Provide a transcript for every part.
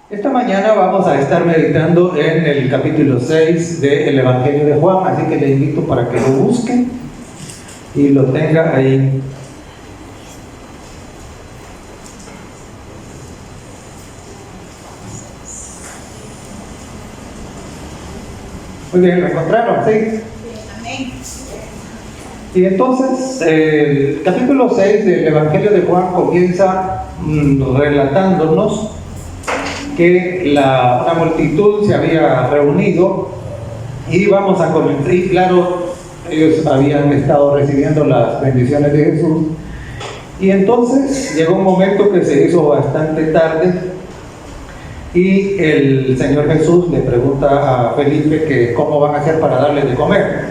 Esta mañana vamos a estar meditando en el capítulo 6 del Evangelio de Juan, así que le invito para que lo busque y lo tenga ahí. Muy bien, ¿lo encontraron? ¿Sí? Amén. Y entonces, el capítulo 6 del Evangelio de Juan comienza relatándonos que una multitud se había reunido y vamos a comenzar, y claro, ellos habían estado recibiendo las bendiciones de Jesús, y entonces llegó un momento que se hizo bastante tarde y el Señor Jesús le pregunta a Felipe que cómo van a hacer para darle de comer.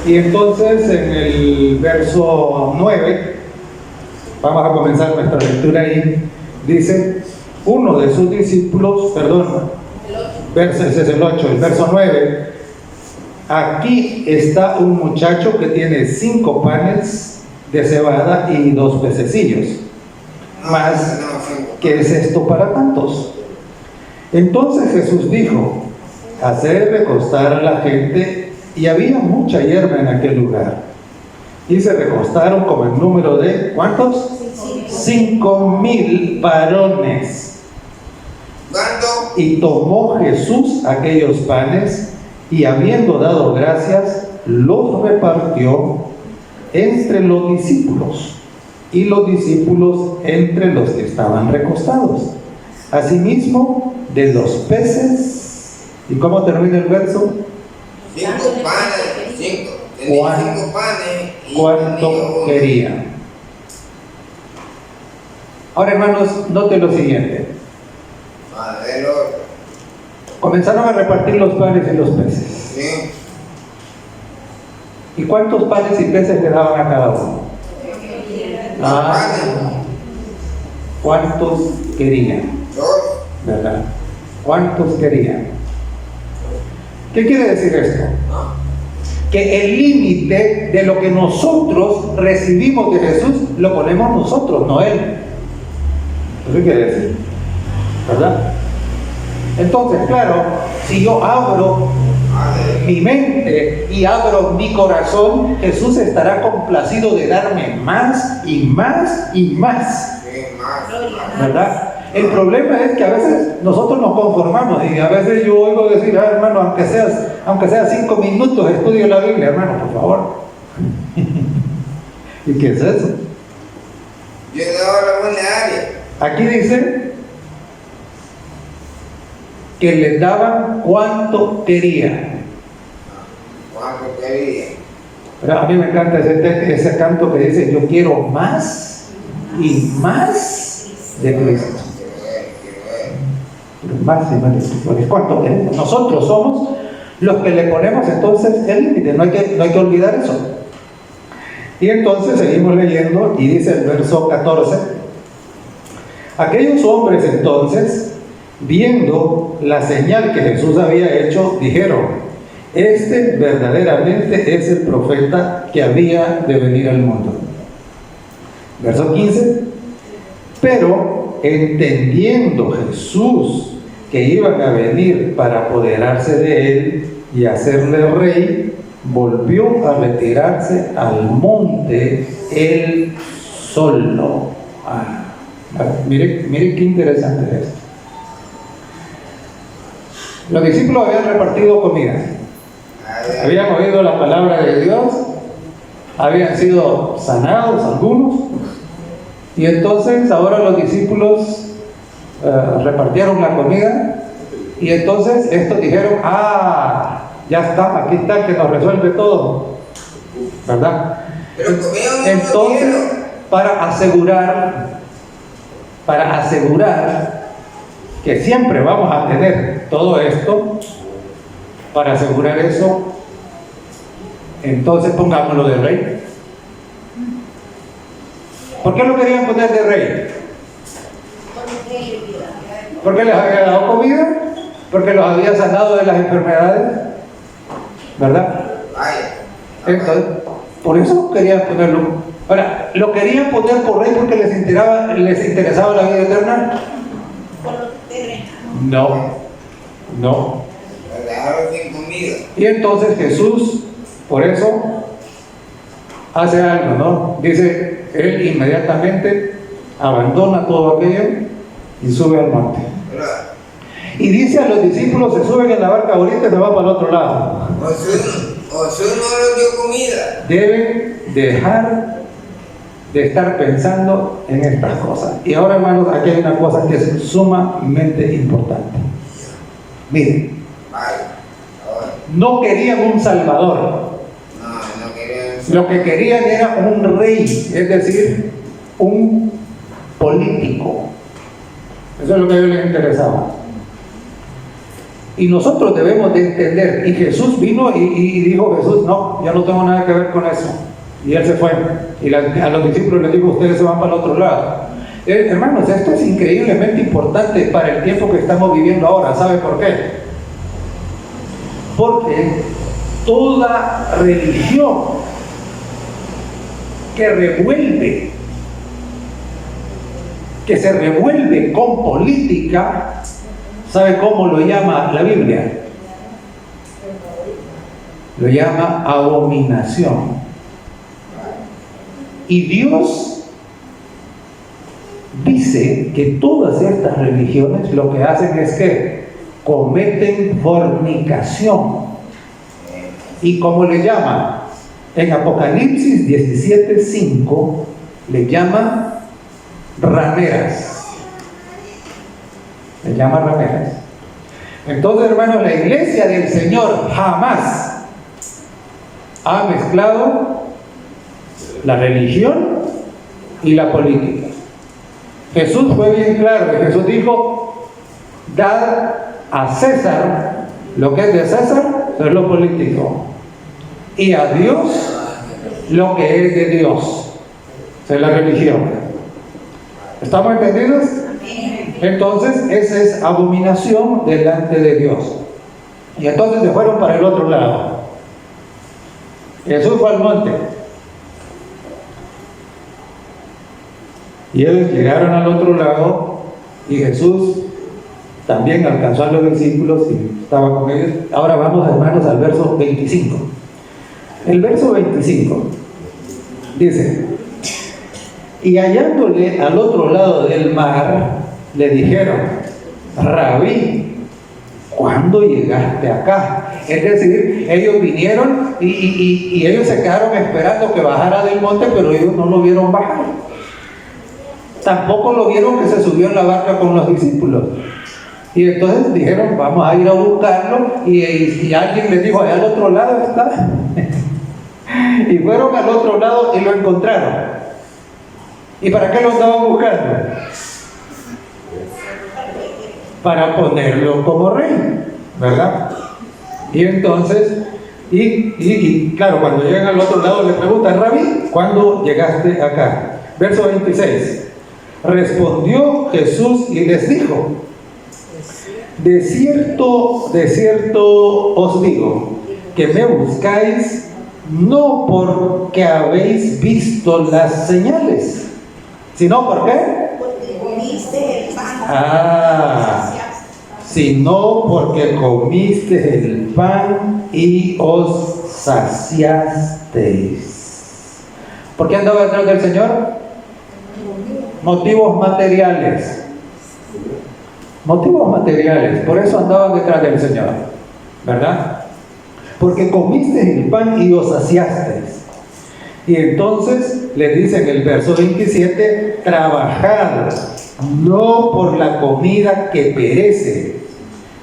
Y entonces en el verso 9, vamos a comenzar nuestra lectura ahí, dice: uno de sus discípulos, ese es el 8, el verso 9, aquí está un muchacho que tiene 5 panes de cebada y 2 pececillos. Mas, ¿qué es esto para tantos? Entonces Jesús dijo: haced recostar a la gente, y había mucha hierba en aquel lugar. Y se recostaron como el número de, ¿cuántos? 5,000 varones. Y tomó Jesús aquellos panes, y habiendo dado gracias, los repartió entre los discípulos, y los discípulos entre los que estaban recostados. Asimismo, de los peces. ¿Y cómo termina el verso? 5 panes, 5. Tenía 5 panes. ¿Cuánto querían? Ahora, hermanos, noten lo siguiente. Comenzaron a repartir los panes y los peces. Sí. ¿Y cuántos panes y peces le daban a cada uno? ¿Cuántos querían? 2. ¿Verdad? ¿Cuántos querían? ¿Qué quiere decir esto? Que el límite de lo que nosotros recibimos de Jesús lo ponemos nosotros, no Él. Eso quiere decir, ¿verdad? Entonces, claro, si yo abro mi mente y abro mi corazón, Jesús estará complacido de darme más y más y más, ¿verdad? El problema es que a veces nosotros nos conformamos, y a veces yo oigo decir: hermano, aunque sea 5 minutos estudio la Biblia, hermano, por favor. ¿Y qué es eso? Yo he dado la buena área. Aquí dice que les daban cuanto querían. ¿Cuánto quería? Pero a mí me encanta ese canto que dice: yo quiero más y más de Cristo. Más y más de Cristo. ¿Cuánto queremos? Nosotros somos los que le ponemos entonces el límite. No hay que olvidar eso. Y entonces seguimos leyendo y dice el verso 14: aquellos hombres entonces, viendo la señal que Jesús había hecho, dijeron: este verdaderamente es el profeta que había de venir al mundo. Verso 15: pero entendiendo Jesús que iban a venir para apoderarse de él y hacerle rey, volvió a retirarse al monte él solo. Mire qué interesante es esto. Los discípulos habían repartido comida, habían oído la palabra de Dios, habían sido sanados algunos, y entonces ahora los discípulos repartieron la comida, y entonces estos dijeron: ya está, aquí está, que nos resuelve todo, ¿verdad? Entonces, para asegurar que siempre vamos a tener todo esto, para asegurar eso, entonces pongámoslo de rey. ¿Por qué lo querían poner de rey? Porque les había dado comida, porque los había sanado de las enfermedades, ¿verdad? Entonces, por eso querían ponerlo. Ahora, ¿lo querían poner por rey porque les interesaba la vida eterna? Por los terrenos. No, no. Los dejaron sin comida. Y entonces Jesús, por eso, hace algo, ¿no? Dice, él inmediatamente abandona todo aquello y sube al monte. ¿Verdad? Y dice a los discípulos, se suben en la barca ahorita y se va para el otro lado. Josué no les dio comida. Deben dejar de estar pensando en estas cosas. Y ahora, hermanos, aquí hay una cosa que es sumamente importante. Miren, Vale. Ahora. no querían un salvador. No querían. Lo que querían era un rey, es decir, un político. Eso es lo que a ellos les interesaba. Y nosotros debemos de entender, y Jesús vino y dijo Jesús, no, yo no tengo nada que ver con eso. Y él se fue. Y a los discípulos les dijo, ustedes se van para el otro lado. Hermanos, esto es increíblemente importante para el tiempo que estamos viviendo ahora. ¿Sabe por qué? Porque toda religión que se revuelve con política, ¿sabe cómo lo llama la Biblia? Lo llama abominación. Y Dios dice que todas estas religiones lo que hacen es que cometen fornicación. ¿Y cómo le llama? En Apocalipsis 17:5 le llama rameras. Le llama rameras. Entonces, hermanos, la iglesia del Señor jamás ha mezclado la religión y la política. Jesús fue bien claro. Jesús dijo, dad a César lo que es de César, eso es lo político, y a Dios lo que es de Dios, eso es la religión. ¿Estamos entendidos? Entonces, esa es abominación delante de Dios. Y entonces se fueron para el otro lado. Jesús fue al monte. Y ellos llegaron al otro lado y Jesús también alcanzó a los discípulos y estaba con ellos. Ahora vamos, hermanos, al verso 25. El verso 25 dice, y hallándole al otro lado del mar, le dijeron, Rabí, ¿cuándo llegaste acá? Es decir, ellos vinieron y ellos se quedaron esperando que bajara del monte, pero ellos no lo vieron bajar. Tampoco lo vieron que se subió en la barca con los discípulos. Y entonces dijeron, vamos a ir a buscarlo. Y alguien les dijo, allá al otro lado está. Y fueron al otro lado y lo encontraron. ¿Y para qué lo estaban buscando? Para ponerlo como rey, ¿verdad? Y entonces, claro, cuando llegan al otro lado le preguntan, Rabí, ¿cuándo llegaste acá? Verso 26. Respondió Jesús y les dijo, de cierto os digo, que me buscáis no porque habéis visto las señales, sino ¿por qué? Porque comiste el pan. Sino porque comiste el pan y os saciasteis. ¿Por qué andaba detrás del Señor? Motivos materiales. Motivos materiales. Por eso andaban detrás del Señor, ¿verdad? Porque comiste el pan y os saciasteis. Y entonces le dice en el verso 27, trabajad no por la comida que perece,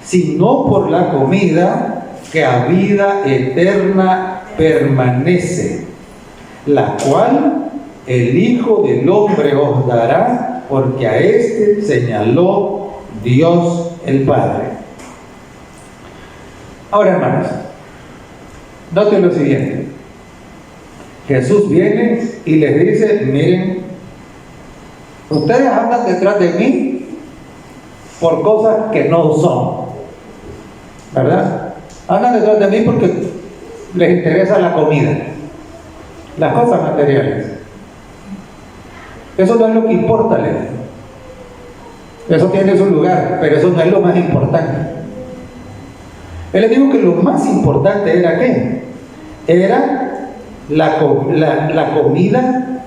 sino por la comida que a vida eterna permanece, la cual el Hijo del Hombre os dará, porque a éste señaló Dios el Padre. Ahora, hermanos, noten lo siguiente. Jesús viene y les dice, miren, ustedes andan detrás de mí por cosas que no son, ¿verdad? Andan detrás de mí porque les interesa la comida, las cosas materiales. Eso no es lo que importa, les digo. Eso tiene su lugar, pero eso no es lo más importante. Él les dijo que lo más importante era ¿qué? Era la comida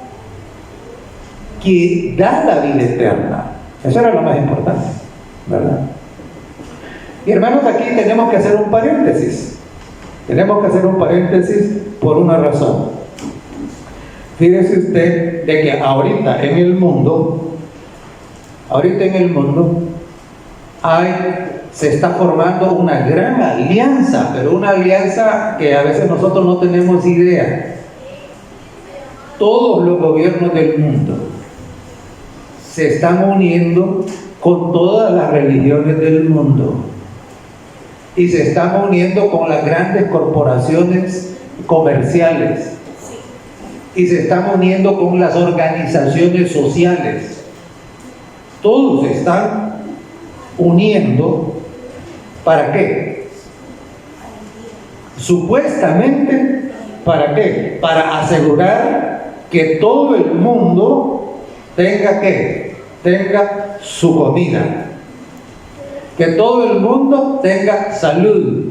que da la vida eterna. Eso era lo más importante, ¿verdad? Y hermanos, aquí tenemos que hacer un paréntesis. Tenemos que hacer un paréntesis por una razón. Fíjese usted de que ahorita en el mundo se está formando una gran alianza, pero una alianza que a veces nosotros no tenemos idea. Todos los gobiernos del mundo se están uniendo con todas las religiones del mundo y se están uniendo con las grandes corporaciones comerciales y se están uniendo con las organizaciones sociales. Todos se están uniendo. ¿Para qué? Supuestamente, ¿para qué? Para asegurar que todo el mundo tenga ¿qué? Tenga su comida, que todo el mundo tenga salud,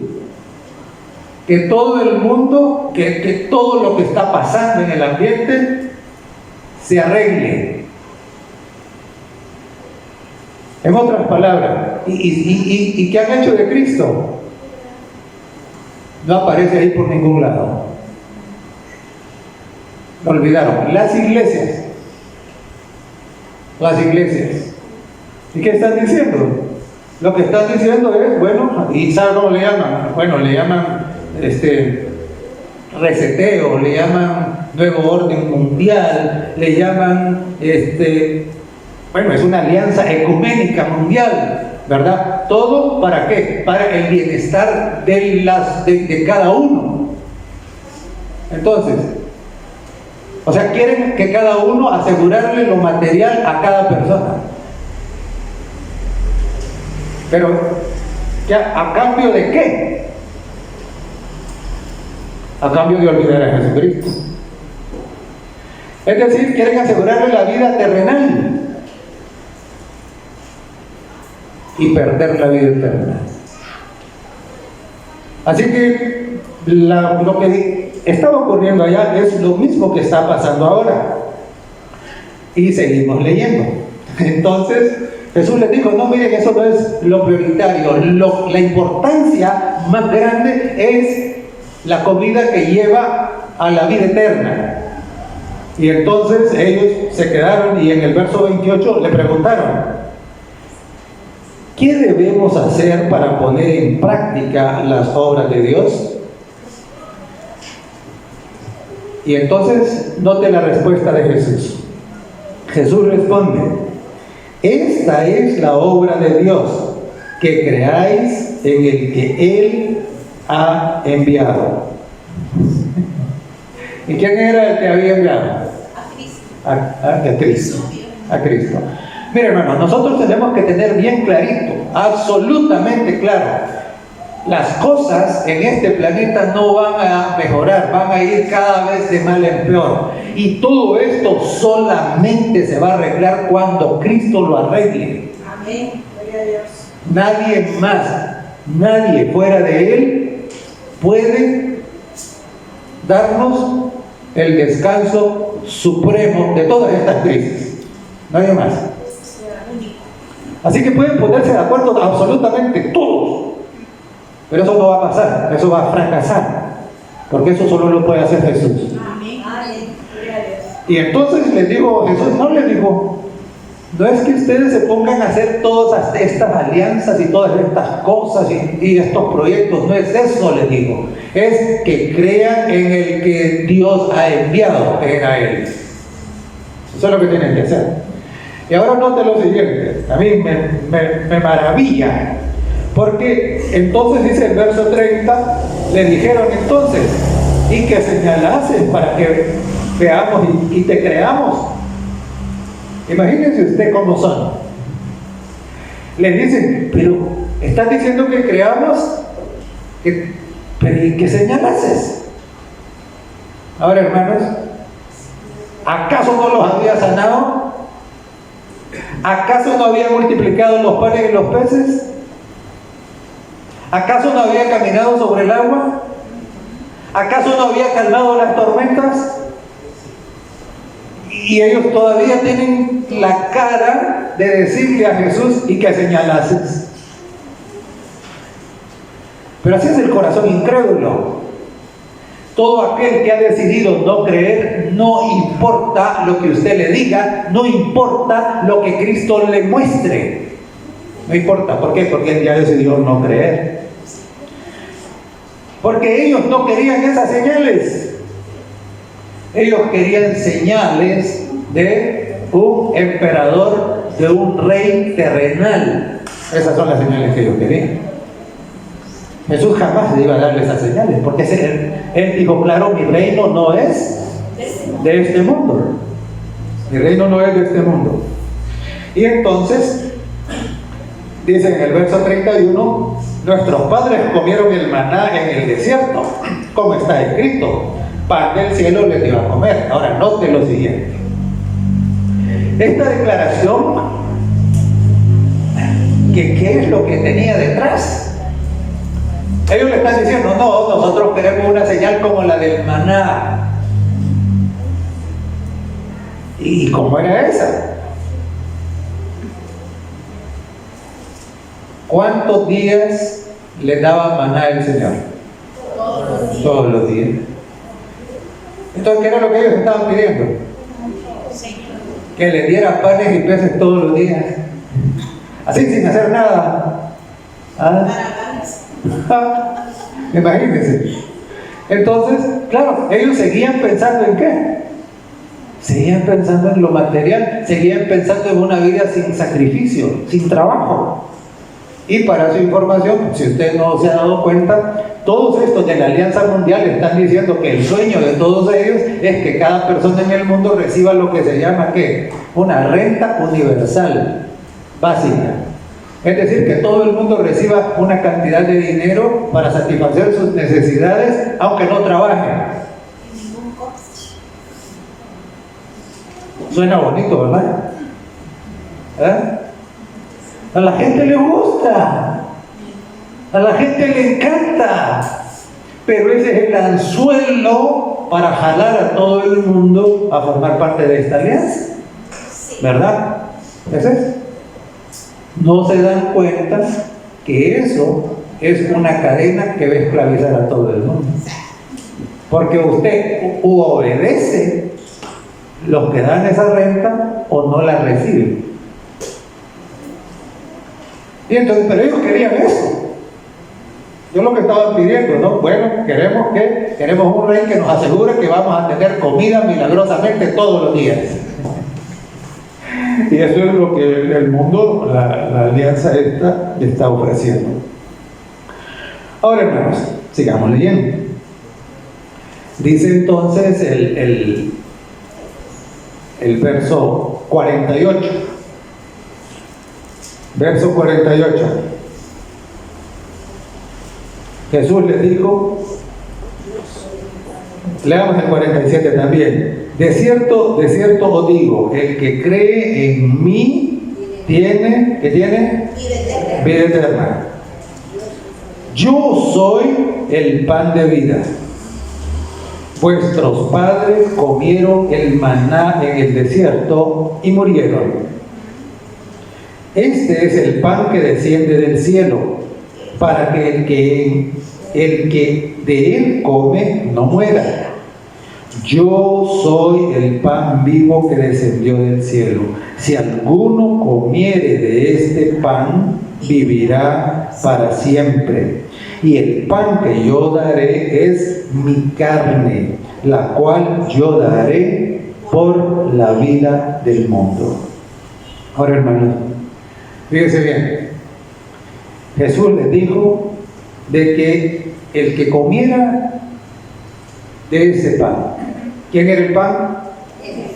que todo el mundo, que todo lo que está pasando en el ambiente se arregle. En otras palabras, ¿y qué han hecho de Cristo? No aparece ahí por ningún lado. Lo olvidaron. Las iglesias. ¿Y qué están diciendo? Lo que están diciendo es, bueno, ¿y saben cómo le llaman? Bueno, le llaman reseteo, le llaman nuevo orden mundial, le llaman bueno, es una alianza ecuménica mundial, ¿verdad? ¿Todo para qué? Para el bienestar de cada uno. Entonces, o sea, quieren que cada uno asegurarle lo material a cada persona. Pero, ¿a cambio de qué? A cambio de olvidar a Jesucristo. Es decir, quieren asegurarle la vida terrenal y perder la vida eterna. Así que lo que estaba ocurriendo allá es lo mismo que está pasando ahora. Y seguimos leyendo. Entonces Jesús les dijo, no, miren, eso no es lo prioritario. La importancia más grande es la comida que lleva a la vida eterna. Y entonces ellos se quedaron y en el verso 28 le preguntaron, ¿qué debemos hacer para poner en práctica las obras de Dios? Y entonces note la respuesta de Jesús. Jesús responde, esta es la obra de Dios, que creáis en el que Él ha enviado. ¿Y quién era el que había enviado? A Cristo. A Cristo. Mira, hermano, nosotros tenemos que tener bien clarito, absolutamente claro, las cosas en este planeta no van a mejorar, van a ir cada vez de mal en peor. Y todo esto solamente se va a arreglar cuando Cristo lo arregle. Amén. Gloria a Dios. Nadie más, nadie fuera de Él puede darnos el descanso supremo de todas estas crisis. Nadie más. Así que pueden ponerse de acuerdo absolutamente todos, pero eso no va a pasar, eso va a fracasar, porque eso solo lo puede hacer Jesús. Amén. Y entonces les digo, Jesús no les dijo, no es que ustedes se pongan a hacer todas estas alianzas y todas estas cosas y estos proyectos, no es eso, les digo, es que crean en el que Dios ha enviado, en a Él. Eso es lo que tienen que hacer. Y ahora note lo siguiente, a mí me maravilla, porque entonces dice el verso 30, le dijeron entonces, ¿y qué señal haces para que veamos y te creamos? Imagínense usted cómo son. Le dicen, pero estás diciendo que creamos, pero ¿y qué señal haces? Ahora, hermanos, ¿acaso no los había sanado? ¿Acaso no había multiplicado los panes y los peces? ¿Acaso no había caminado sobre el agua? ¿Acaso no había calmado las tormentas? Y ellos todavía tienen la cara de decirle a Jesús y que señalases. Pero así es el corazón incrédulo. Todo aquel que ha decidido no creer, no importa lo que usted le diga, no importa lo que Cristo le muestre. No importa, ¿por qué? Porque él ya decidió no creer. Porque ellos no querían esas señales. Ellos querían señales de un emperador, de un rey terrenal. Esas son las señales que ellos querían. Jesús jamás le iba a darle esas señales, porque él dijo, claro, mi reino no es de este mundo. Mi reino no es de este mundo. Y entonces, dice en el verso 31, nuestros padres comieron el maná en el desierto, como está escrito, pan del cielo les dio a comer. Ahora, note lo siguiente. Esta declaración, ¿qué es lo que tenía detrás? Ellos le están diciendo, no, nosotros queremos una señal como la del maná. ¿Y cómo era esa? ¿Cuántos días le daba maná el Señor? Todos los días. Entonces, ¿qué era lo que ellos estaban pidiendo? Que le diera panes y peces todos los días. Así, sin hacer nada. ¿Ah? Imagínense. Entonces, claro, ellos seguían pensando en qué. Seguían pensando en lo material, seguían pensando en una vida sin sacrificio, sin trabajo. Y para su información, si usted no se ha dado cuenta, todos estos de la Alianza Mundial están diciendo que el sueño de todos ellos es que cada persona en el mundo reciba lo que se llama ¿qué? Una renta universal básica. Es decir, que todo el mundo reciba una cantidad de dinero para satisfacer sus necesidades, aunque no trabajen. Suena bonito, ¿verdad? A la gente le gusta, a la gente le encanta, pero ese es el anzuelo para jalar a todo el mundo a formar parte de esta alianza, ¿verdad? ¿Ese es? No se dan cuenta que eso es una cadena que va a esclavizar a todo el mundo. Porque usted o obedece los que dan esa renta o no la recibe. Y entonces, pero ellos querían eso. Yo lo que estaban pidiendo, ¿no? Bueno, queremos un rey que nos asegure que vamos a tener comida milagrosamente todos los días. Y eso es lo que el mundo, la alianza esta, está ofreciendo. Ahora, hermanos, sigamos leyendo. Dice entonces el verso 48. Verso 48. Jesús les dijo, leamos el 47 también. De cierto os digo, el que cree en mí tiene, ¿qué tiene? Vida eterna. Yo soy el pan de vida. Vuestros padres comieron el maná en el desierto y murieron. Este es el pan que desciende del cielo, para que el que de él come no muera. Yo soy el pan vivo que descendió del cielo. Si alguno comiere de este pan, vivirá para siempre. Y el pan que yo daré es mi carne, la cual yo daré por la vida del mundo. Ahora, hermanos, fíjense bien. Jesús les dijo de que el que comiera de ese pan, ¿quién era el pan?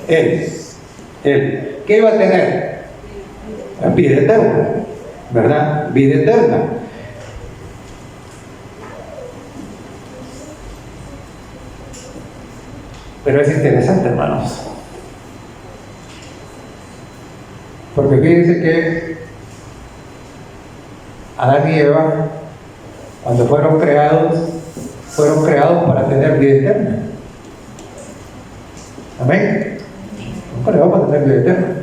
Él. ¿Qué iba a tener? Vida eterna, ¿verdad? Vida eterna. Pero es interesante, hermanos, Porque fíjense que Adán y Eva, cuando fueron creados para tener vida eterna. Amén. Fueron creados para tener vida eterna.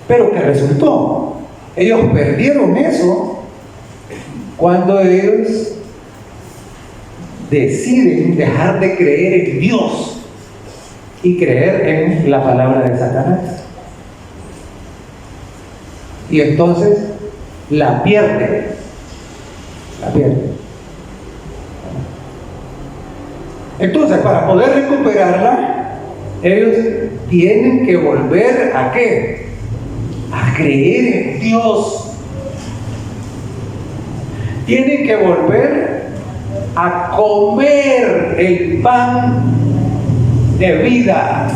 Pero ¿qué resultó? Ellos perdieron eso cuando ellos deciden dejar de creer en Dios y creer en la palabra de Satanás. Y entonces la pierden. Entonces, para poder recuperarla, ellos tienen que volver ¿a qué? A creer en Dios. Tienen que volver a comer el pan de vida.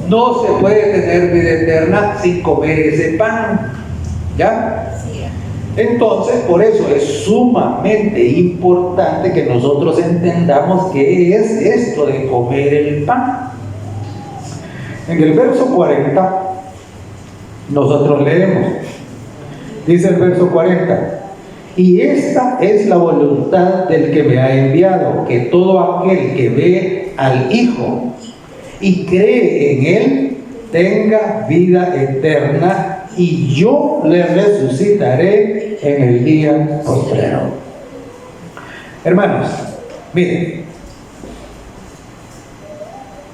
No se puede tener vida eterna sin comer ese pan. ¿Ya? Entonces, por eso es sumamente importante que nosotros entendamos qué es esto de comer el pan. En el verso 40, nosotros leemos, dice el verso 40, y esta es la voluntad del que me ha enviado, que todo aquel que ve al Hijo y cree en Él tenga vida eterna, y yo le resucitaré en el día postrero. Hermanos, miren,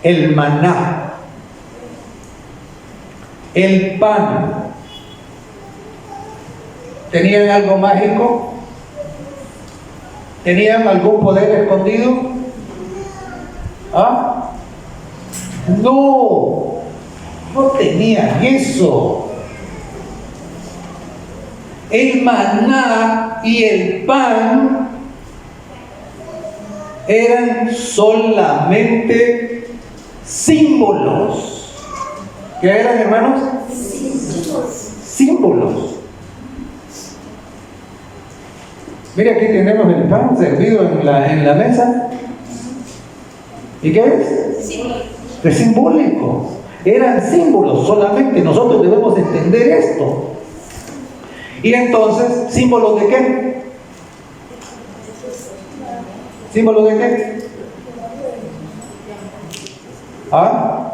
el maná, el pan, ¿tenían algo mágico? ¿Tenían algún poder escondido? ¿Ah? No tenían eso. El maná y el pan eran solamente símbolos. ¿Qué eran, hermanos? Símbolos. Mira, aquí tenemos el pan servido en la mesa. ¿Y qué es? Es simbólico. Eran símbolos solamente. Nosotros debemos entender esto. Y entonces, ¿símbolos de qué? ¿Símbolos de qué? ¿Ah?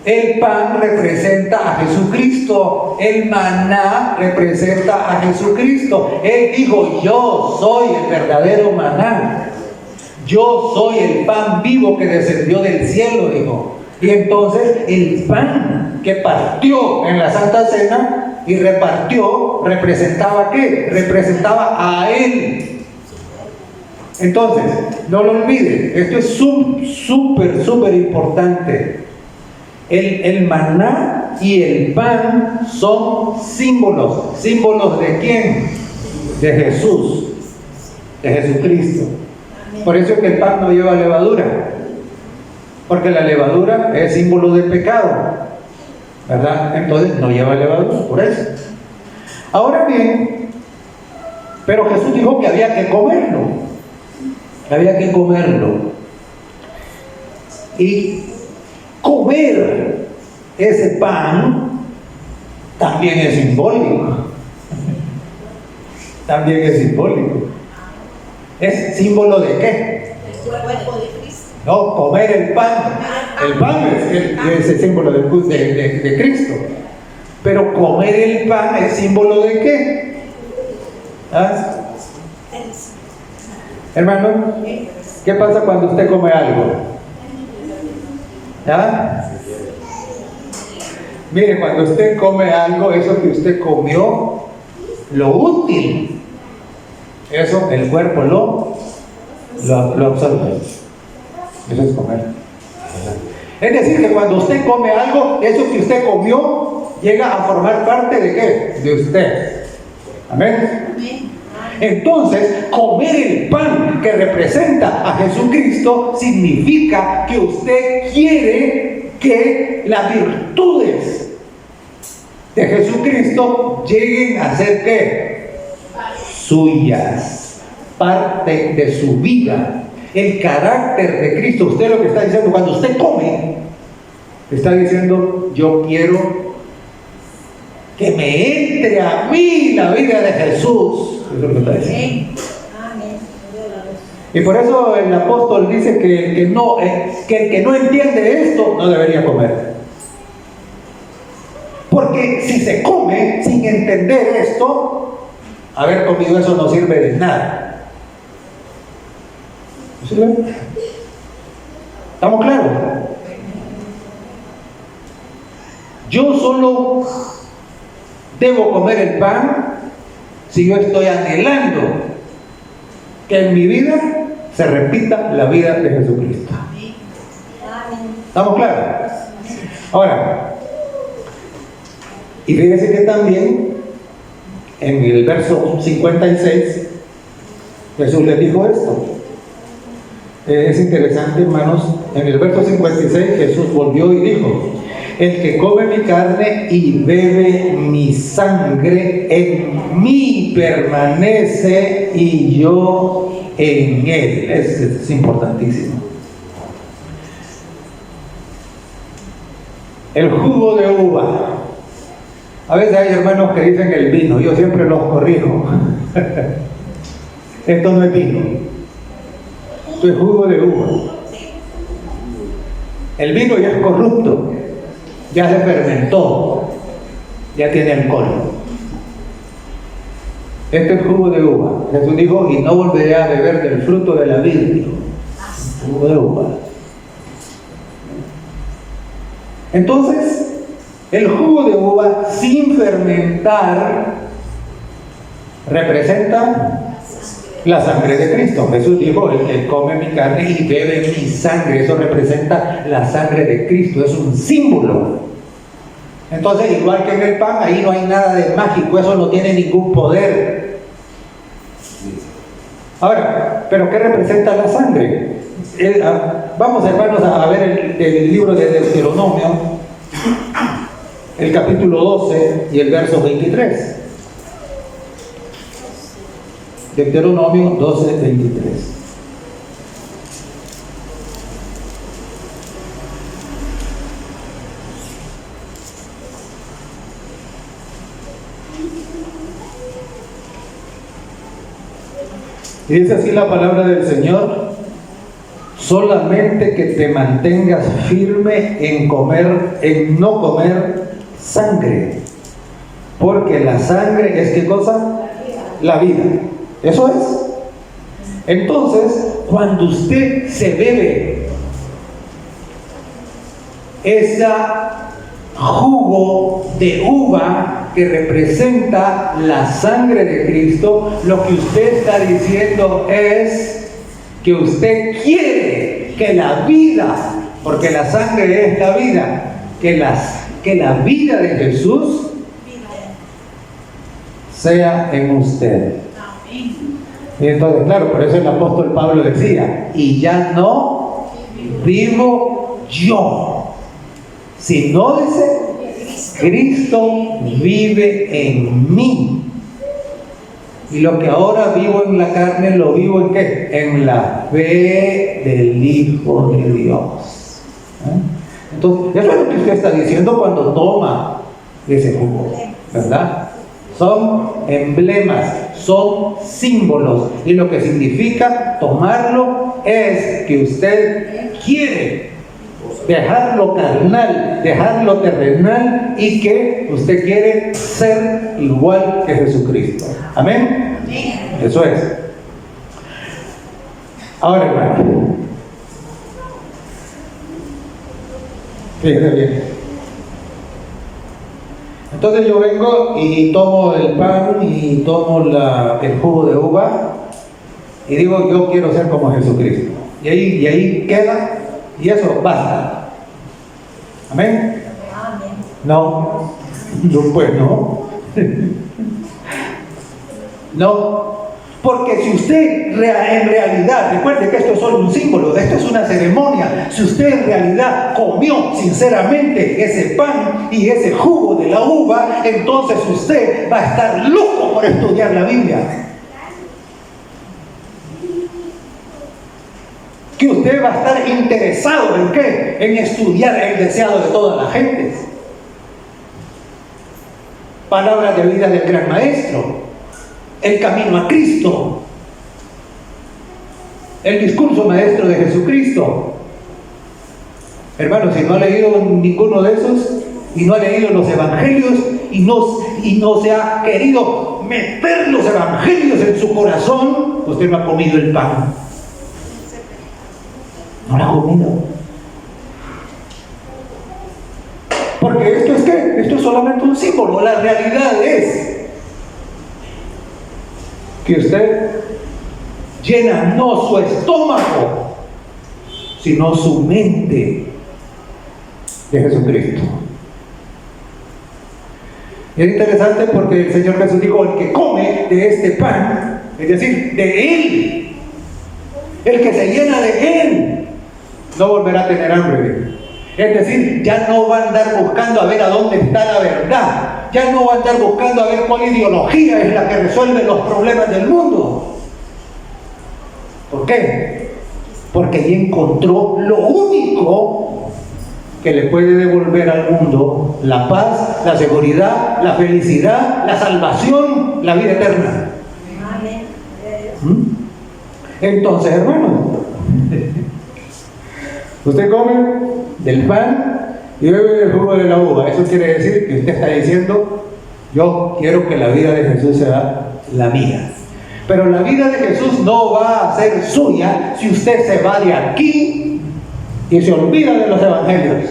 El pan representa a Jesucristo, el maná representa a Jesucristo. Él dijo, yo soy el verdadero maná, yo soy el pan vivo que descendió del cielo, dijo. Y entonces el pan que partió en la Santa Cena y repartió, ¿representaba qué? Representaba a Él. Entonces, no lo olviden, esto es súper importante. El maná y el pan son símbolos. ¿Símbolos de quién? De Jesús, de Jesucristo. Por eso es que el pan no lleva levadura, porque la levadura es símbolo de pecado, ¿verdad? Entonces no lleva levadura, por eso. Ahora bien, pero Jesús dijo que había que comerlo. Había que comerlo. Y comer ese pan también es simbólico. También es simbólico. ¿Es símbolo de qué? El cuerpo de Cristo. No, comer el pan. El pan es el símbolo de Cristo. Pero comer el pan es símbolo de qué? ¿Ah? Hermano, ¿qué pasa cuando usted come algo? ¿Ah? Mire, cuando usted come algo, eso que usted comió, lo útil, eso el cuerpo lo absorbe. Eso es comer. Es decir, que cuando usted come algo, eso que usted comió llega a formar parte de ¿qué? De usted. Amén. Entonces, comer el pan que representa a Jesucristo significa que usted quiere que las virtudes de Jesucristo lleguen a ser ¿qué? Suyas, parte de su vida. El carácter de Cristo, usted lo que está diciendo, cuando usted come, Está diciendo, yo quiero que me entre a mí la vida de Jesús. Eso es lo que está diciendo. Y por eso el apóstol dice que el que no entiende esto no debería comer. Porque si se come sin entender esto, haber comido eso no sirve de nada. ¿No sirve? ¿Estamos claros? Yo solo debo comer el pan si yo estoy anhelando que en mi vida se repita la vida de Jesucristo. ¿Estamos claros? Ahora, y fíjense que también en el verso 56 Jesús les dijo esto. Es interesante, hermanos. En el verso 56 Jesús volvió y dijo: el que come mi carne y bebe mi sangre, en mí permanece y yo en él. Es importantísimo. El jugo de uva. A veces hay hermanos que dicen el vino, yo siempre los corrijo. Esto no es vino, esto es jugo de uva. El vino ya es corrupto, ya se fermentó, ya tiene alcohol. Este es jugo de uva. Jesús dijo: y no volveré a beber del fruto de la vid. Jugo de uva. Entonces, el jugo de uva sin fermentar representa la sangre de Cristo. Jesús dijo: el que come mi carne y bebe mi sangre. Eso representa la sangre de Cristo, es un símbolo. Entonces, igual que en el pan, ahí no hay nada de mágico, eso no tiene ningún poder. Ahora, ¿pero qué representa la sangre? Vamos, hermanos, a ver el libro de Deuteronomio, el capítulo 12 y el verso 23. Deuteronomio 12, 23. Y dice así la palabra del Señor: solamente que te mantengas firme en no comer sangre, porque la sangre es, ¿qué cosa? La vida. Eso es. Entonces, cuando usted se bebe ese jugo de uva que representa la sangre de Cristo, lo que usted está diciendo es que usted quiere que la vida, porque la sangre es la vida, que la vida de Jesús sea en usted. Y entonces, claro, por eso el apóstol Pablo decía: y ya no vivo yo, sino, dice, Cristo vive en mí. Y lo que ahora vivo en la carne, lo vivo ¿en qué? En la fe del Hijo de Dios. Entonces, eso es lo que usted está diciendo cuando toma ese jugo, ¿verdad? Son emblemas, son símbolos, y lo que significa tomarlo es que usted quiere dejar lo carnal, dejar lo terrenal, y que usted quiere ser igual que Jesucristo. ¿Amén? Eso es. Ahora, hermano, fíjese bien. Entonces yo vengo y tomo el pan y tomo el jugo de uva y digo: yo quiero ser como Jesucristo. Y ahí queda, y eso basta. ¿Amén? No, pues no. No, porque si usted en realidad, recuerde que esto es solo un símbolo, esto es una ceremonia. Si usted en realidad comió sinceramente ese pan y ese jugo de la uva, entonces usted va a estar loco por estudiar la Biblia. que usted va a estar interesado en qué, en estudiar el deseado de todas las gentes. Palabras de vida del gran maestro, el camino a Cristo, el discurso maestro de Jesucristo. Hermano, si no ha leído ninguno de esos y no ha leído los evangelios y no se ha querido meter los evangelios en su corazón, usted no ha comido el pan. No lo ha comido. Porque esto es ¿qué? Esto es solamente un símbolo. La realidad es que usted llena no su estómago, sino su mente de Jesucristo. Y es interesante porque el Señor Jesús dijo: el que come de este pan, es decir, de Él, el que se llena de Él, no volverá a tener hambre. Es decir, ya no va a andar buscando a ver a dónde está la verdad, ya no va a andar buscando a ver cuál ideología es la que resuelve los problemas del mundo. ¿Por qué? Porque ya encontró lo único que le puede devolver al mundo la paz, la seguridad, la felicidad, la salvación, la vida eterna. Entonces, hermano, usted come del pan y bebe del jugo de la uva. Eso quiere decir que usted está diciendo: yo quiero que la vida de Jesús sea la mía. Pero la vida de Jesús no va a ser suya si usted se va de aquí y se olvida de los evangelios.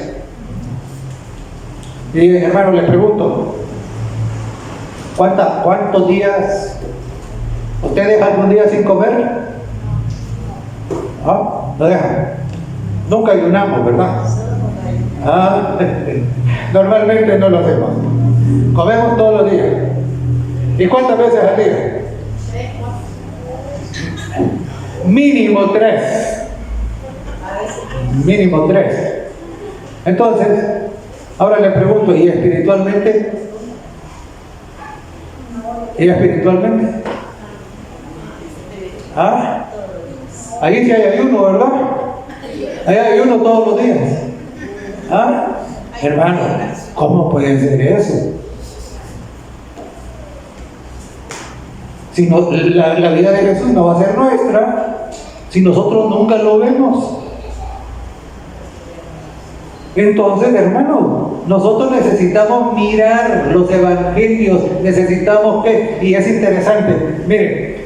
Y hermano, le pregunto, ¿cuántos días usted deja algún día sin comer? ¿Ah? ¿Lo deja? Nunca ayunamos, ¿verdad? Normalmente no lo hacemos. Comemos todos los días. ¿Y cuántas veces al día? Mínimo 3. Mínimo 3. Entonces, ahora le pregunto: ¿y espiritualmente? ¿Y espiritualmente? ¿Ah? Ahí sí hay ayuno, ¿verdad? Ahí hay ayuno todos los días. ¿Ah? Hermano, ¿cómo puede ser eso? Si no, la vida de Jesús no va a ser nuestra si nosotros nunca lo vemos. Entonces, hermano, nosotros necesitamos mirar los evangelios, necesitamos que, y es interesante, miren,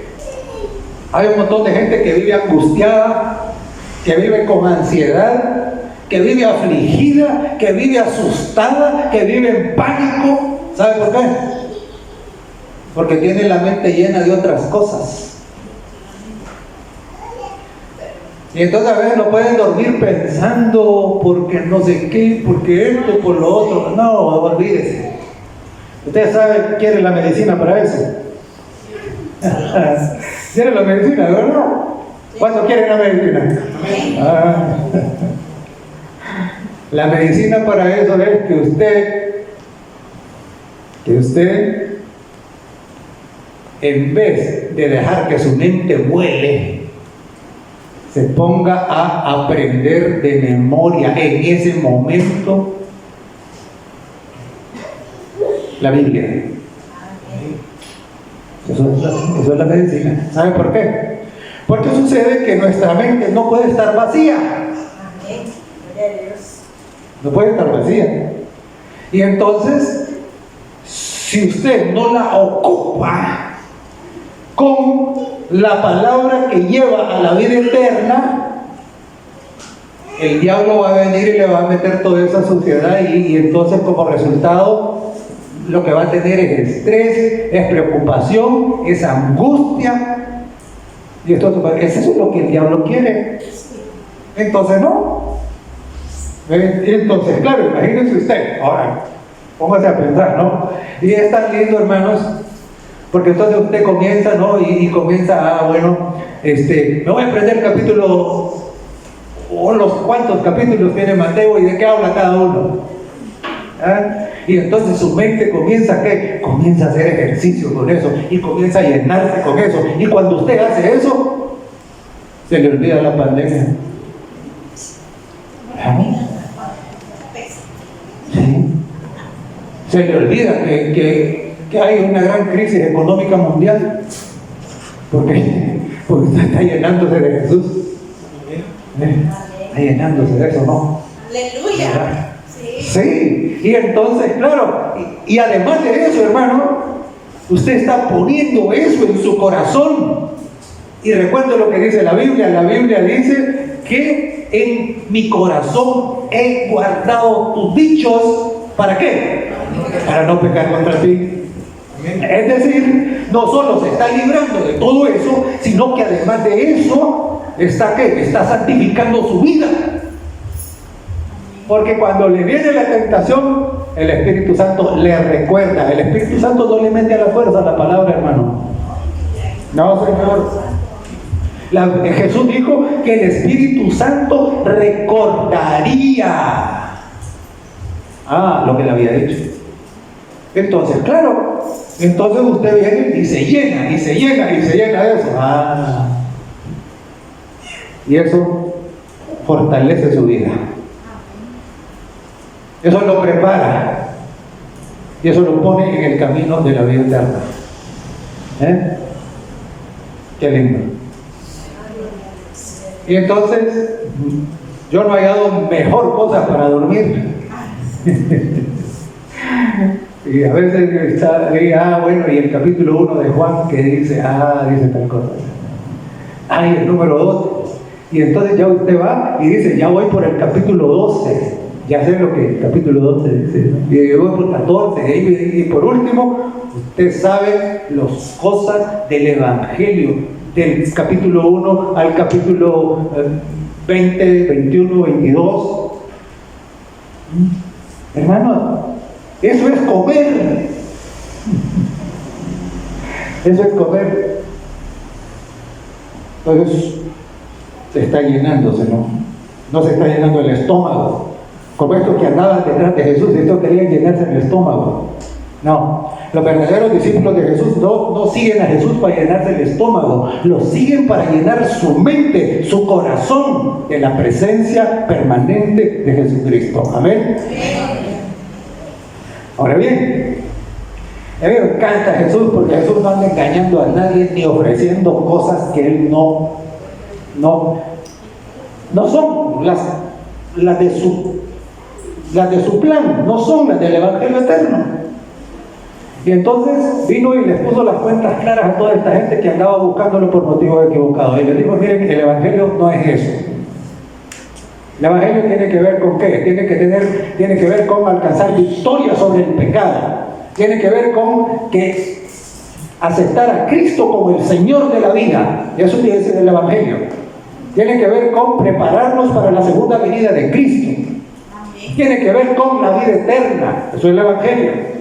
hay un montón de gente que vive angustiada, que vive con ansiedad, que vive afligida, que vive asustada, que vive en pánico. ¿Sabe por qué? Porque tiene la mente llena de otras cosas. Y entonces a veces no pueden dormir pensando porque no sé qué, porque esto, por lo otro. No, olvídese. Ustedes saben, quieren la medicina para eso. ¿Quieren la medicina, verdad? ¿Cuántos quieren la medicina? La medicina para eso es que usted, en vez de dejar que su mente vuele, se ponga a aprender de memoria en ese momento la Biblia. Eso es la medicina. ¿Sabe por qué? Porque sucede que nuestra mente no puede estar vacía. No puede estar vacía. Y entonces, si usted no la ocupa con la palabra que lleva a la vida eterna, el diablo va a venir y le va a meter toda esa suciedad y entonces como resultado lo que va a tener es estrés, es preocupación, es angustia. Y eso es lo que el diablo quiere. Entonces no. Entonces, claro, imagínense usted, ahora póngase a pensar, ¿no? Y es tan lindo, hermanos, porque entonces usted comienza, ¿no? Y comienza, bueno, me voy a aprender el capítulo, o los cuantos capítulos tiene Mateo y de qué habla cada uno. ¿Ah? Y entonces su mente comienza a hacer ejercicio con eso y comienza a llenarse con eso. Y cuando usted hace eso, se le olvida la pandemia. Sí. Se le olvida que hay una gran crisis económica mundial porque está llenándose de Jesús. Está llenándose de eso, ¿no? Aleluya. Sí, y entonces, claro, y además de eso, hermano, usted está poniendo eso en su corazón. Y recuerde lo que dice la Biblia dice que en mi corazón he guardado tus dichos, ¿para qué? Para no pecar contra ti. Es decir, no solo se está librando de todo eso, sino que además de eso, está ¿qué? Está santificando su vida. Porque cuando le viene la tentación, el Espíritu Santo le recuerda. El Espíritu Santo no le mete a la fuerza la palabra, hermano. No, Señor. Jesús dijo que el Espíritu Santo recordaría lo que le había dicho. Entonces, claro, entonces usted viene y se llena de eso. Y eso fortalece su vida. Eso lo prepara. Y eso lo pone en el camino de la vida eterna. Qué lindo. Y entonces, yo no he hallado mejor cosa para dormir. Y a veces está ahí, bueno, y el capítulo 1 de Juan que dice tal cosa. Y el número 2. Y entonces ya usted va y dice, ya voy por el capítulo 12. Ya sé lo que el capítulo 12 dice, ¿no? Y yo voy por 14. Y por último, usted sabe las cosas del Evangelio. Del capítulo 1 al capítulo 20, 21, 22. Hermano, eso es comer. Eso es comer. Entonces, se está llenándose, ¿no? No se está llenando el estómago. Como estos que andaban detrás de Jesús, estos querían llenarse el estómago. No, los verdaderos discípulos de Jesús no siguen a Jesús para llenarse el estómago, lo siguen para llenar su mente, su corazón de la presencia permanente de Jesucristo. Amén. Ahora bien, a mí me encanta Jesús porque Jesús no anda engañando a nadie ni ofreciendo cosas que Él no son las de su plan, no son las del Evangelio eterno. Y entonces vino y les puso las cuentas claras a toda esta gente que andaba buscándolo por motivos equivocados. Y les dijo, miren, el Evangelio no es eso. El Evangelio tiene que ver con qué? Tiene que ver con alcanzar victoria sobre el pecado. Tiene que ver con que aceptar a Cristo como el Señor de la vida. Y eso tiene que ser el Evangelio. Tiene que ver con prepararnos para la segunda venida de Cristo. Tiene que ver con la vida eterna. Eso es el Evangelio.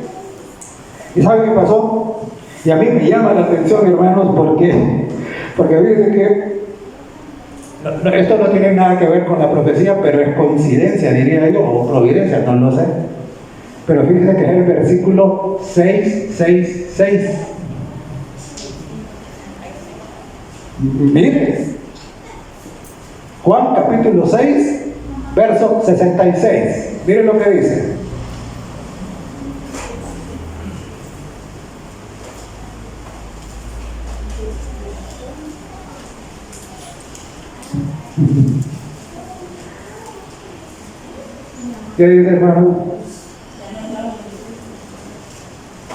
¿Y sabe qué pasó? Y a mí me llama la atención, hermanos, porque fíjense que esto no tiene nada que ver con la profecía, pero es coincidencia, diría yo, o providencia, no lo sé. Pero fíjense que es el versículo 6. Mire, Juan capítulo 6, verso 66. Miren lo que dice. ¿Qué dice, hermano?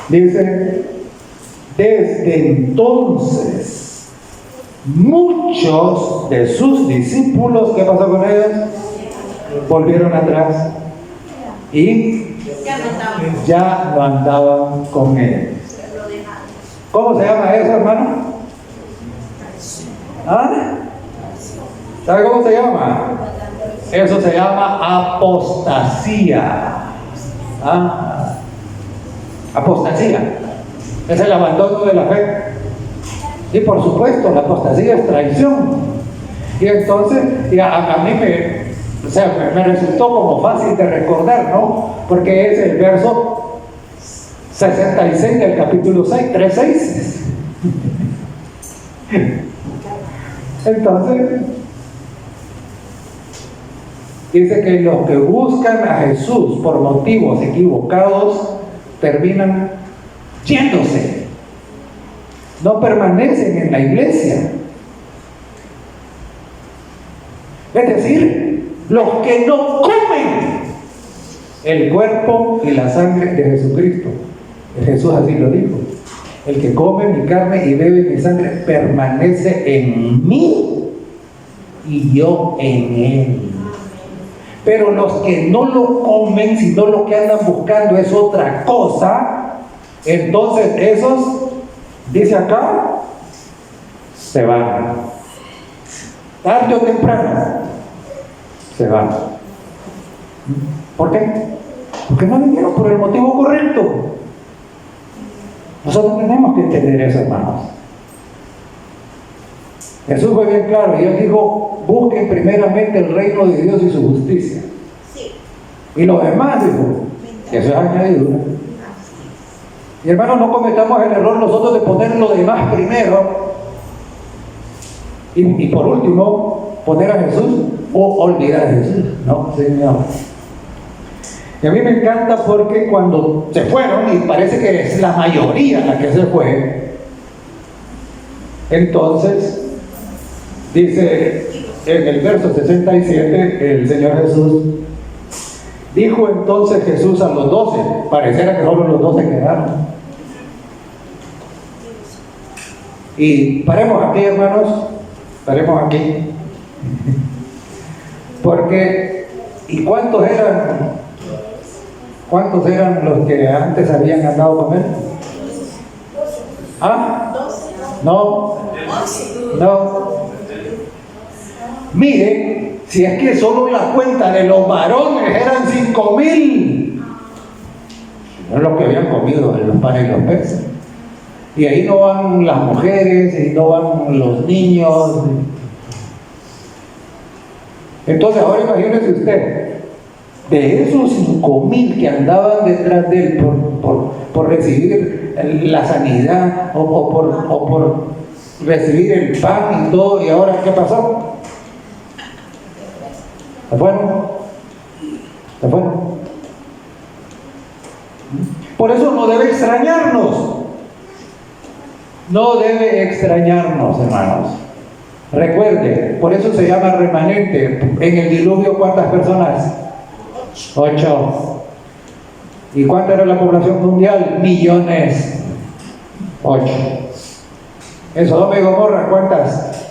Dice, desde entonces muchos de sus discípulos, ¿qué pasó con ellos? Volvieron atrás y ya no andaban con él. ¿Cómo se llama eso, hermano? ¿Sabe cómo se llama? Eso se llama apostasía. Apostasía. Es el abandono de la fe. Y por supuesto, la apostasía es traición. Y entonces, a mí me resultó como fácil de recordar, ¿no? Porque es el verso 66 del capítulo 6, 3:6. Entonces, Dice que los que buscan a Jesús por motivos equivocados terminan yéndose. No permanecen en la iglesia. Es decir, los que no comen el cuerpo y la sangre de Jesucristo. Jesús así lo dijo. El que come mi carne y bebe mi sangre permanece en mí y yo en él. Pero los que no lo comen, sino lo que andan buscando es otra cosa, entonces esos, dice acá, se van. Tarde o temprano, se van. ¿Por qué? Porque no vinieron por el motivo correcto. Nosotros tenemos que entender eso, hermanos. Jesús fue bien claro y él dijo: busquen primeramente el reino de Dios y su justicia. Sí. Y lo demás, dijo, eso es añadidura. Y hermanos, no cometamos el error nosotros de poner lo demás primero y por último poner a Jesús o olvidar a Jesús. No, Señor. Y a mí me encanta porque cuando se fueron, y parece que es la mayoría la que se fue, entonces dice en el verso 67 el Señor Jesús: dijo entonces Jesús a los 12, pareciera que solo los 12 quedaron. Y paremos aquí, hermanos, paremos aquí. Porque, ¿y cuántos eran? ¿Cuántos eran los que antes habían andado con él? ¿Ah? No. Mire, si es que solo la cuenta de los varones eran 5,000. No es lo que habían comido en los panes y los peces. Y ahí no van las mujeres, y no van los niños. Entonces ahora imagínese usted, de esos 5,000 que andaban detrás de él por recibir la sanidad o por recibir el pan y todo, ¿y ahora qué pasó? ¿Se fueron? ¿Se fueron? Por eso no debe extrañarnos. No debe extrañarnos, hermanos. Recuerde, por eso se llama remanente. En el diluvio, ¿cuántas personas? 8. ¿Y cuánta era la población mundial? Millones. 8. En Sodoma y Gomorra, ¿cuántas?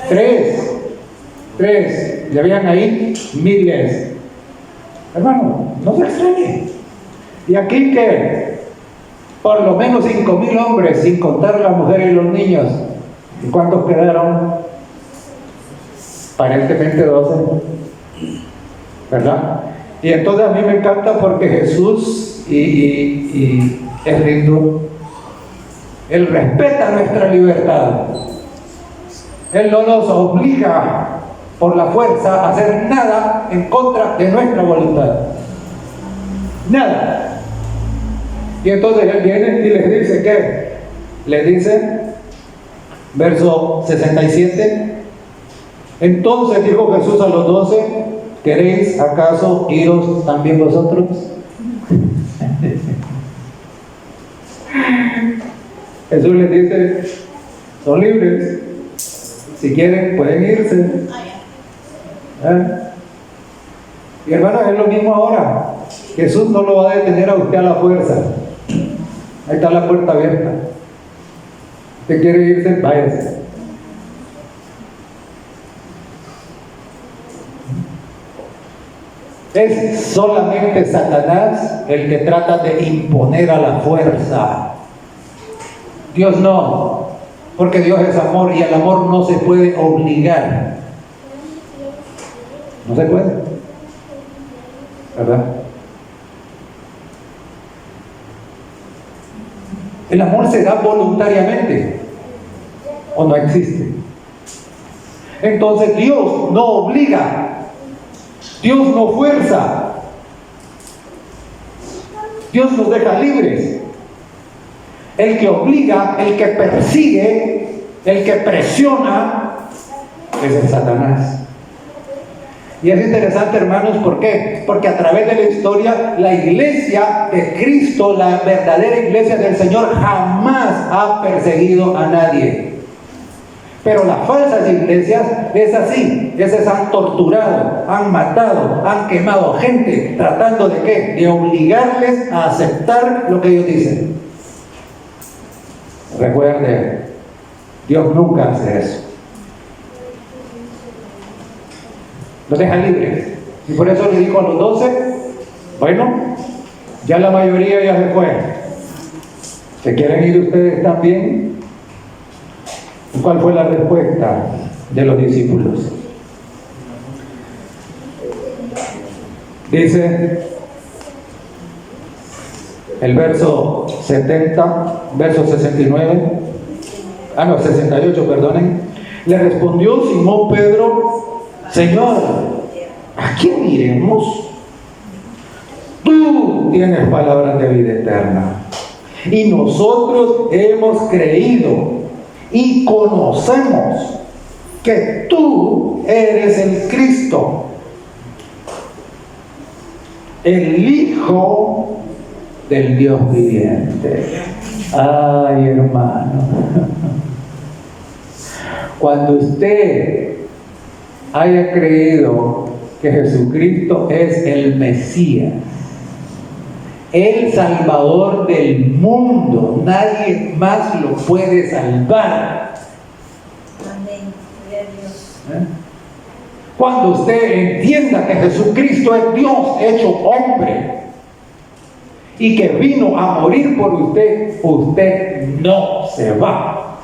3. ¿Ya habían ahí? Miles. Hermano, no se extrañe. ¿Y aquí qué? Por lo menos 5,000 hombres, sin contar las mujeres y los niños. ¿Y cuántos quedaron? Aparentemente 12. ¿Verdad? Y entonces a mí me encanta porque Jesús y es lindo. Él respeta nuestra libertad. Él no nos obliga por la fuerza a hacer nada en contra de nuestra voluntad. Nada. Y entonces Él viene y les dice ¿qué? Les dice, verso 67, entonces dijo Jesús a los 12, ¿queréis acaso iros también vosotros? Jesús les dice, son libres, si quieren pueden irse. Y hermanos, es lo mismo ahora. Jesús no lo va a detener a usted a la fuerza. Ahí está la puerta abierta. ¿Usted quiere irse? Váyase. Es solamente Satanás el que trata de imponer a la fuerza. Dios no, porque Dios es amor y el amor no se puede obligar. No se puede, ¿verdad? El amor se da voluntariamente o no existe. Entonces Dios no obliga, Dios no fuerza, Dios nos deja libres. El que obliga, el que persigue, el que presiona es el Satanás. Y es interesante, hermanos, ¿por qué? Porque a través de la historia, la iglesia de Cristo, la verdadera iglesia del Señor, jamás ha perseguido a nadie. Pero las falsas iglesias es así, esas han torturado, han matado, han quemado gente, tratando de ¿qué? De obligarles a aceptar lo que ellos dicen. Recuerde, Dios nunca hace eso. Los deja libres. Y por eso le dijo a los 12, bueno, ya la mayoría ya se fue. ¿Se quieren ir ustedes también? ¿Y cuál fue la respuesta de los discípulos? Dice el verso 68, perdonen. Le respondió Simón Pedro: Señor, ¿a quién iremos? Tú tienes palabras de vida eterna, y nosotros hemos creído y conocemos que tú eres el Cristo, el Hijo del Dios viviente. Ay, hermano, cuando usted haya creído que Jesucristo es el Mesías, el Salvador del mundo, nadie más lo puede salvar. Amén. Gloria a Dios. Cuando usted entienda que Jesucristo es Dios hecho hombre y que vino a morir por usted, usted no se va.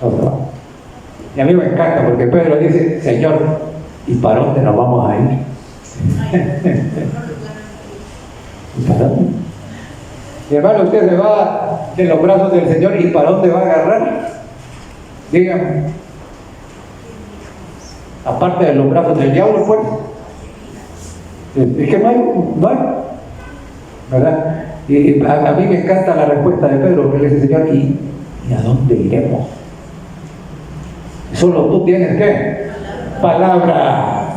No se va. Y a mí me encanta porque Pedro dice: Señor, ¿y para dónde nos vamos a ir? ¿Y para dónde? Mi hermano, usted se va de los brazos del Señor, ¿y para dónde va a agarrar? Dígame. Aparte de los brazos del diablo, pues. Es que no hay, ¿verdad? Y a mí me encanta la respuesta de Pedro, que le dice: Señor, ¿y a dónde iremos? Solo tú tienes ¿qué? Palabra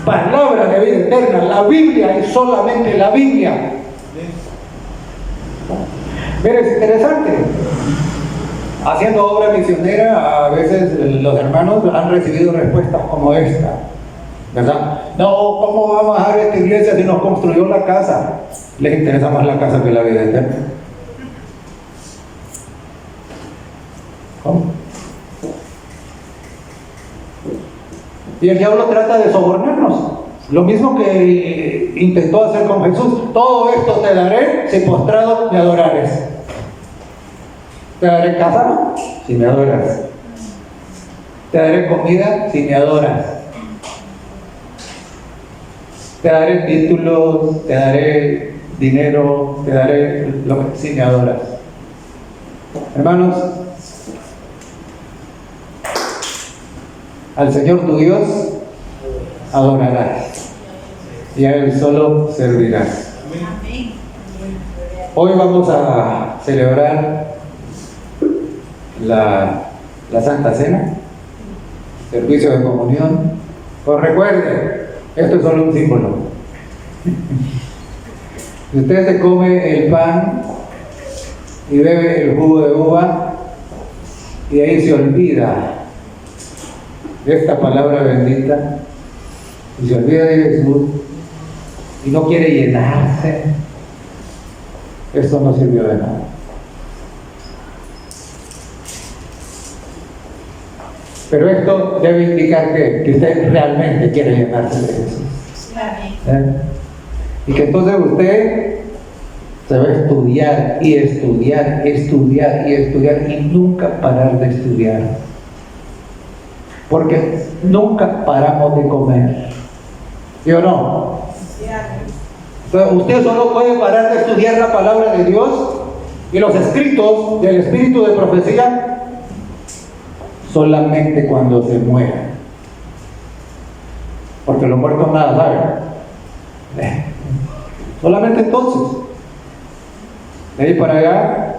de vida eterna, la Biblia, y solamente la Biblia. Pero es interesante, haciendo obra misionera, a veces los hermanos han recibido respuestas como esta, ¿verdad? No, ¿cómo vamos a dejar esta iglesia si nos construyó la casa? Les interesa más la casa que la vida eterna. ¿Cómo? Y el diablo trata de sobornarnos. Lo mismo que intentó hacer con Jesús. Todo esto te daré si postrado me adorares. Te daré casa si me adoras. Te daré comida si me adoras. Te daré títulos, te daré dinero, te daré lo que si me adoras. Hermanos, al Señor tu Dios adorarás y a Él solo servirás. Amén. Hoy vamos a celebrar la Santa Cena, servicio de comunión. Pues recuerde, esto es solo un símbolo. Si usted se come el pan y bebe el jugo de uva y ahí se olvida de esta palabra bendita y se olvida de Jesús y no quiere llenarse, esto no sirvió de nada. Pero esto debe indicar que usted realmente quiere llenarse de Jesús. Y que entonces usted se va a estudiar y estudiar y nunca parar de estudiar. Porque nunca paramos de comer. ¿Sí o no? Entonces, usted solo puede parar de estudiar la palabra de Dios y los escritos del espíritu de profecía solamente cuando se muera. Porque los muertos nada saben. Solamente entonces. De ahí para allá,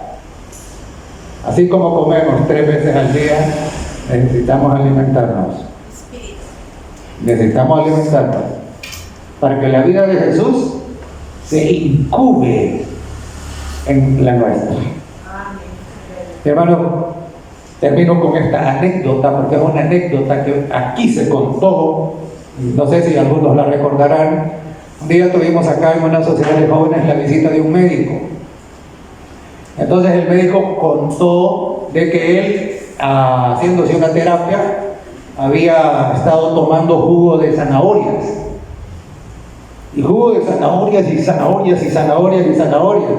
así como comemos 3 veces al día, necesitamos alimentarnos. necesitamos alimentarnos para que la vida de Jesús se incube en la nuestra. Hermano, termino con esta anécdota, porque es una anécdota que aquí se contó, no sé si algunos la recordarán. Un día tuvimos acá en una sociedad de jóvenes la visita de un médico. Entonces el médico contó de que él, haciéndose una terapia, había estado tomando jugo de zanahorias. Y jugo de zanahorias y zanahorias y zanahorias y zanahorias.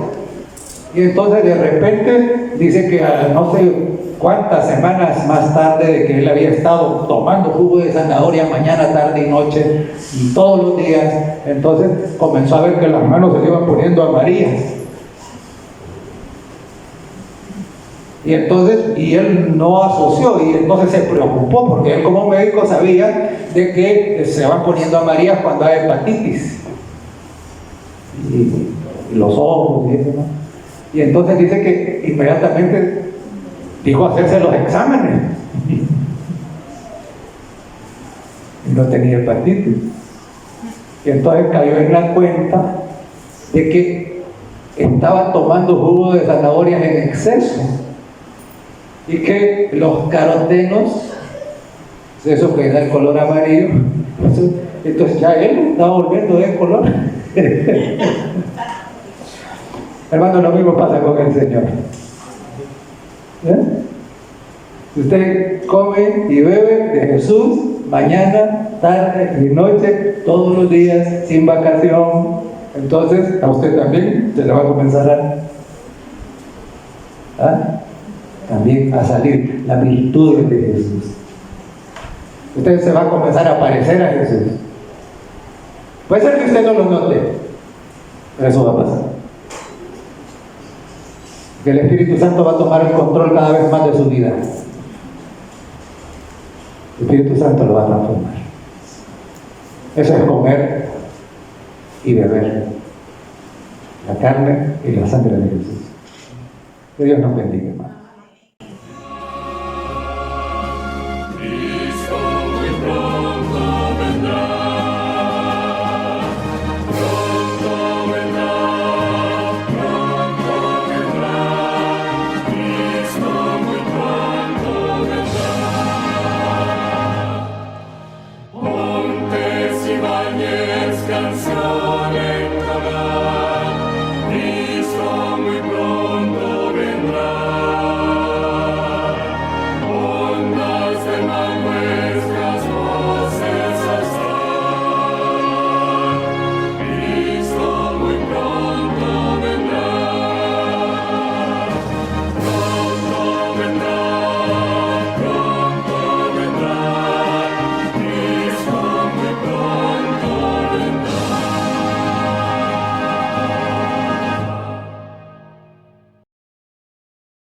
Y entonces de repente dice que a no sé cuántas semanas más tarde de que él había estado tomando jugo de zanahoria mañana, tarde y noche y todos los días, entonces comenzó a ver que las manos se le iban poniendo amarillas. Y entonces, y él no asoció, y entonces se preocupó, porque él como médico sabía de que se van poniendo amarillas cuando hay hepatitis. Y los ojos, y eso, ¿no? Y entonces dice que inmediatamente dijo hacerse los exámenes. Y no tenía hepatitis. Y entonces cayó en la cuenta de que estaba tomando jugo de zanahorias en exceso. Y que los carotenos, eso que da el color amarillo, entonces ya él estaba volviendo de color. Hermano, lo mismo pasa con el Señor. Si usted come y bebe de Jesús mañana, tarde y noche, todos los días, sin vacación, entonces a usted también se le va a comenzar también a salir la virtud de Jesús. Usted se va a comenzar a parecer a Jesús. Puede ser que usted no lo note, pero eso va a pasar. Que el Espíritu Santo va a tomar el control cada vez más de su vida. El Espíritu Santo lo va a transformar. Eso es comer y beber la carne y la sangre de Jesús. Que Dios nos bendiga, hermano.